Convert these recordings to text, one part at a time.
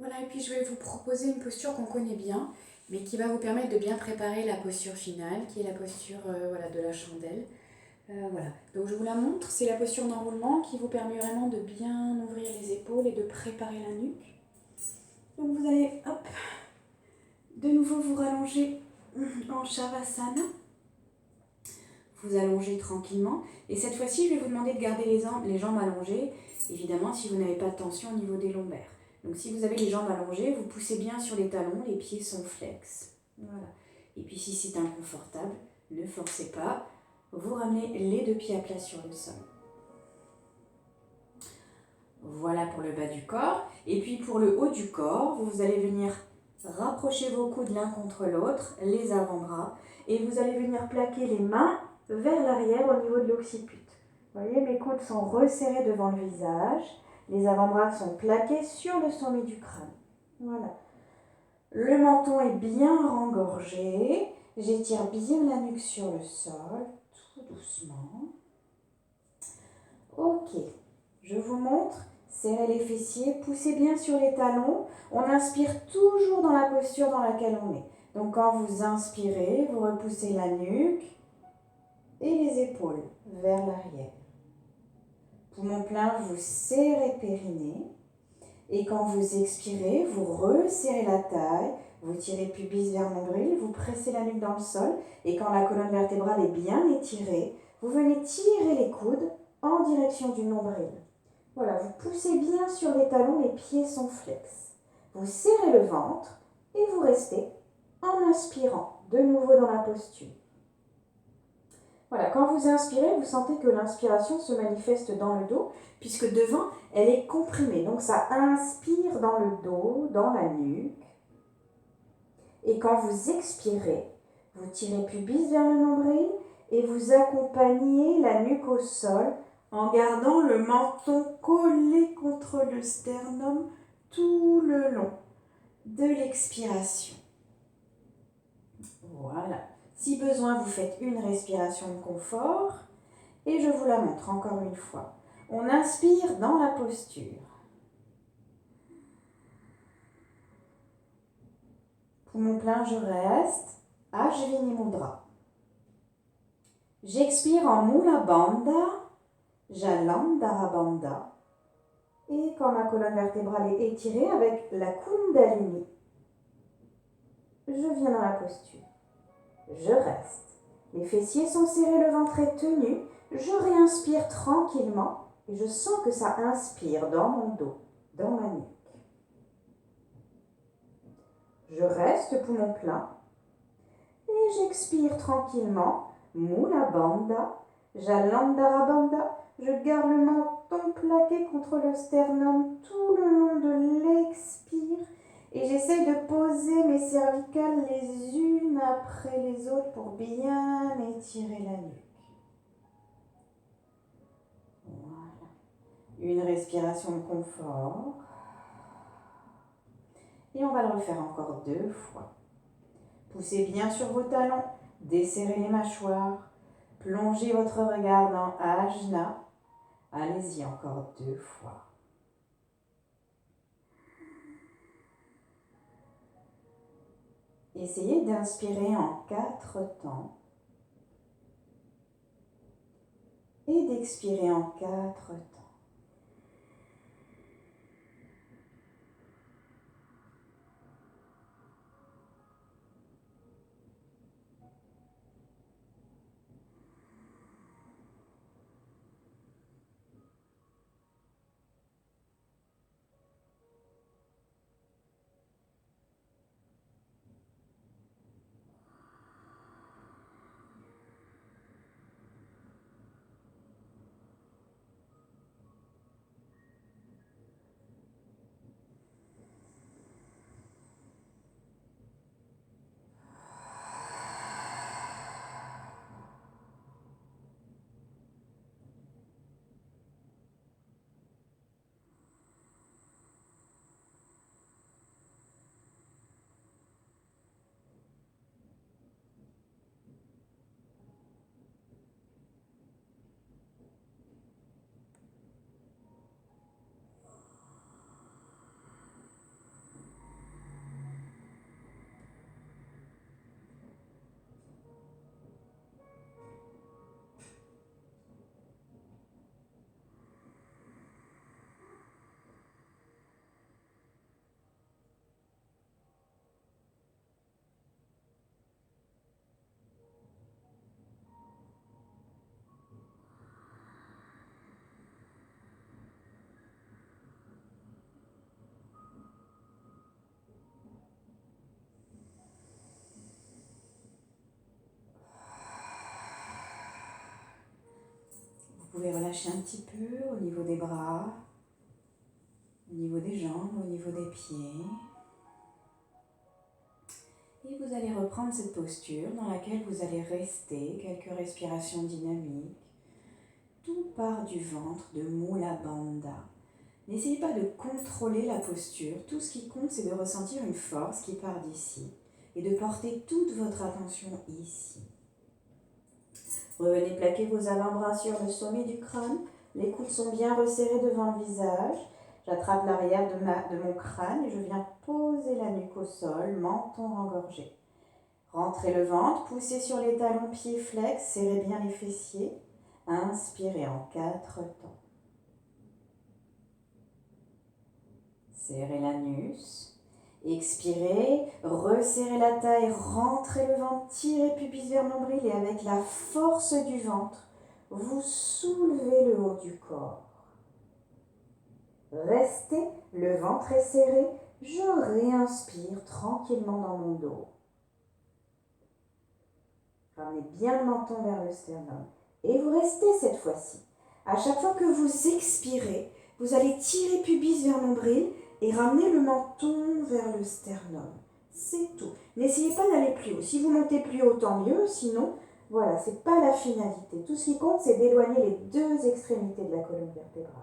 Voilà, et puis je vais vous proposer une posture qu'on connaît bien, mais qui va vous permettre de bien préparer la posture finale, qui est la posture voilà, de la chandelle. Voilà, donc je vous la montre, c'est la posture d'enroulement qui vous permet vraiment de bien ouvrir les épaules et de préparer la nuque. Donc vous allez, hop, de nouveau vous rallonger en Shavasana. Vous allongez tranquillement. Et cette fois-ci, je vais vous demander de garder les jambes allongées, évidemment si vous n'avez pas de tension au niveau des lombaires. Donc si vous avez les jambes allongées, vous poussez bien sur les talons, les pieds sont flex. Voilà. Et puis si c'est inconfortable, ne forcez pas. Vous ramenez les deux pieds à plat sur le sol. Voilà pour le bas du corps. Et puis pour le haut du corps, vous allez venir rapprocher vos coudes l'un contre l'autre, les avant-bras, et vous allez venir plaquer les mains vers l'arrière au niveau de l'occiput. Vous voyez, mes coudes sont resserrés devant le visage, les avant-bras sont plaqués sur le sommet du crâne. Voilà. Le menton est bien rengorgé, j'étire bien la nuque sur le sol, tout doucement. Ok, je vous montre. Serrez les fessiers, poussez bien sur les talons. On inspire toujours dans la posture dans laquelle on est. Donc quand vous inspirez, vous repoussez la nuque et les épaules vers l'arrière. Poumon plein, vous serrez périnée. Et quand vous expirez, vous resserrez la taille, vous tirez le pubis vers le nombril, vous pressez la nuque dans le sol. Et quand la colonne vertébrale est bien étirée, vous venez tirer les coudes en direction du nombril. Voilà, vous poussez bien sur les talons, les pieds sont flex. Vous serrez le ventre et vous restez en inspirant, de nouveau dans la posture. Voilà, quand vous inspirez, vous sentez que l'inspiration se manifeste dans le dos, puisque devant, elle est comprimée. Donc ça inspire dans le dos, dans la nuque. Et quand vous expirez, vous tirez pubis vers le nombril et vous accompagnez la nuque au sol en gardant le menton collé contre le sternum tout le long de l'expiration. Voilà. Si besoin, vous faites une respiration de confort et je vous la montre encore une fois. On inspire dans la posture. Poumon plein, je reste. Ajvini Mudra. J'expire en Mula Bandha, Jalandhara Bandha. Et quand ma colonne vertébrale est étirée avec la Kundalini, je viens dans la posture. Je reste. Les fessiers sont serrés, le ventre est tenu. Je réinspire tranquillement et je sens que ça inspire dans mon dos, dans ma nuque. Je reste poumon plein et j'expire tranquillement. Mula Bandha, Jalandhara Bandha. Je garde le menton plaqué contre le sternum tout le long de l'expire et j'essaie de poser mes cervicales les unes après les autres pour bien étirer la nuque. Voilà. Une respiration de confort. Et on va le refaire encore 2 fois. Poussez bien sur vos talons, desserrez les mâchoires, plongez votre regard dans Ajna. Allez-y encore 2 fois. Essayez d'inspirer en 4 temps et d'expirer en 4 temps. Vous pouvez relâcher un petit peu au niveau des bras, au niveau des jambes, au niveau des pieds. Et vous allez reprendre cette posture dans laquelle vous allez rester quelques respirations dynamiques. Tout part du ventre de Mula Bandha. N'essayez pas de contrôler la posture. Tout ce qui compte, c'est de ressentir une force qui part d'ici et de porter toute votre attention ici. Revenez plaquer vos avant-bras sur le sommet du crâne. Les coudes sont bien resserrés devant le visage. J'attrape l'arrière de mon crâne et je viens poser la nuque au sol, menton engorgé. Rentrez le ventre, poussez sur les talons, pieds flex, serrez bien les fessiers. Inspirez en 4 temps. Serrez l'anus. Expirez, resserrez la taille, rentrez le ventre, tirez pubis vers le nombril et avec la force du ventre, vous soulevez le haut du corps. Restez, le ventre est serré, je réinspire tranquillement dans mon dos. Ramenez bien le menton vers le sternum. Et vous restez cette fois-ci. À chaque fois que vous expirez, vous allez tirer pubis vers le nombril et ramener le menton vers le sternum. C'est tout. N'essayez pas d'aller plus haut. Si vous montez plus haut, tant mieux. Sinon, voilà, ce n'est pas la finalité. Tout ce qui compte, c'est d'éloigner les deux extrémités de la colonne vertébrale.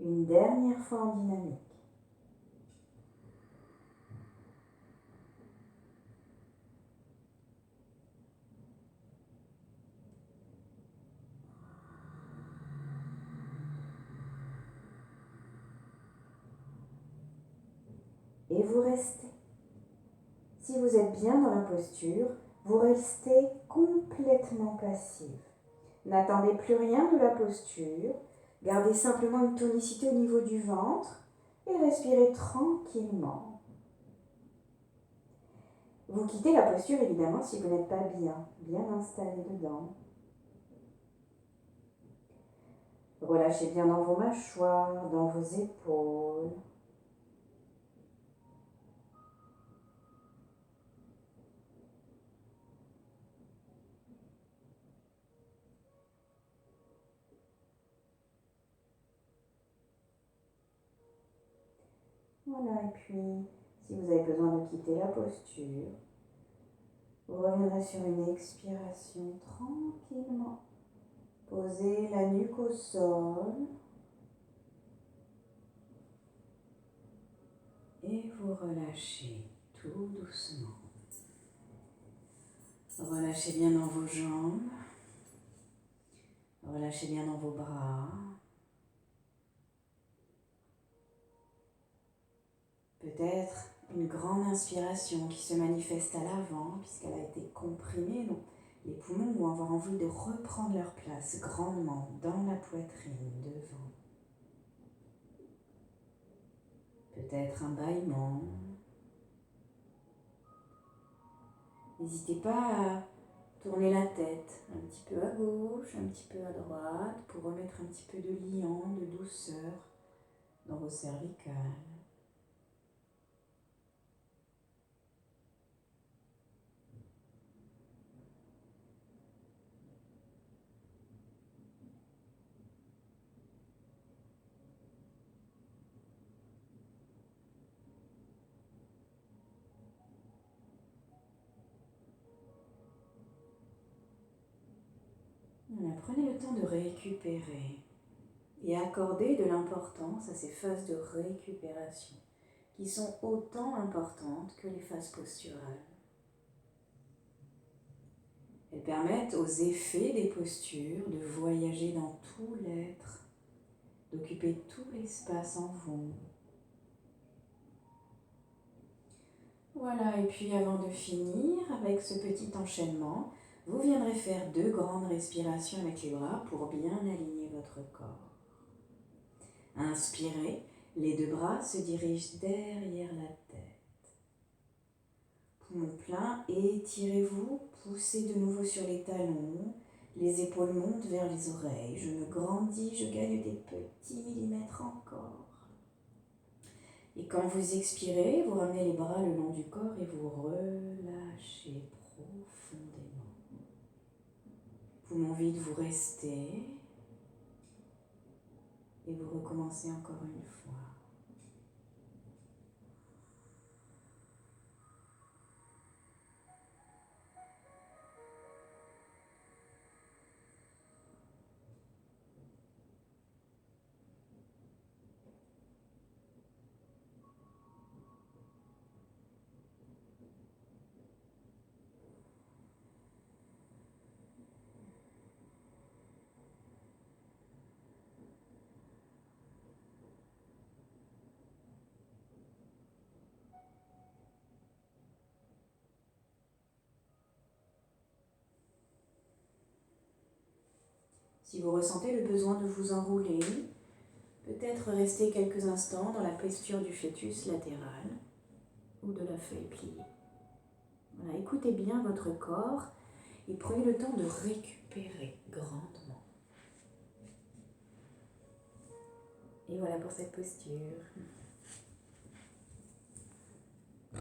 Une dernière fois en dynamique. Et vous restez. Si vous êtes bien dans la posture, vous restez complètement passif. N'attendez plus rien de la posture. Gardez simplement une tonicité au niveau du ventre et respirez tranquillement. Vous quittez la posture évidemment si vous n'êtes pas bien installé dedans. Relâchez bien dans vos mâchoires, dans vos épaules. Voilà, et puis si vous avez besoin de quitter la posture, vous reviendrez sur une expiration tranquillement. Posez la nuque au sol et vous relâchez tout doucement. Relâchez bien dans vos jambes, relâchez bien dans vos bras. Peut-être une grande inspiration qui se manifeste à l'avant puisqu'elle a été comprimée. Donc les poumons vont avoir envie de reprendre leur place grandement dans la poitrine devant. Peut-être un bâillement. N'hésitez pas à tourner la tête un petit peu à gauche, un petit peu à droite pour remettre un petit peu de liant, de douceur dans vos cervicales. Voilà, prenez le temps de récupérer et accordez de l'importance à ces phases de récupération qui sont autant importantes que les phases posturales. Elles permettent aux effets des postures de voyager dans tout l'être, d'occuper tout l'espace en vous. Voilà, et puis avant de finir avec ce petit enchaînement, vous viendrez faire 2 grandes respirations avec les bras pour bien aligner votre corps. Inspirez, les 2 bras se dirigent derrière la tête. Poumon plein, étirez-vous, poussez de nouveau sur les talons, Les épaules montent vers les oreilles. Je me grandis, je gagne des petits millimètres encore. Et quand vous expirez, vous ramenez les bras le long du corps et vous relâchez profondément. Poumon vide, vous restez. Et vous recommencez encore une fois. Si vous ressentez le besoin de vous enrouler, peut-être rester quelques instants dans la posture du fœtus latéral ou de la feuille pliée. Voilà, écoutez bien votre corps et prenez le temps de récupérer grandement. Et voilà pour cette posture.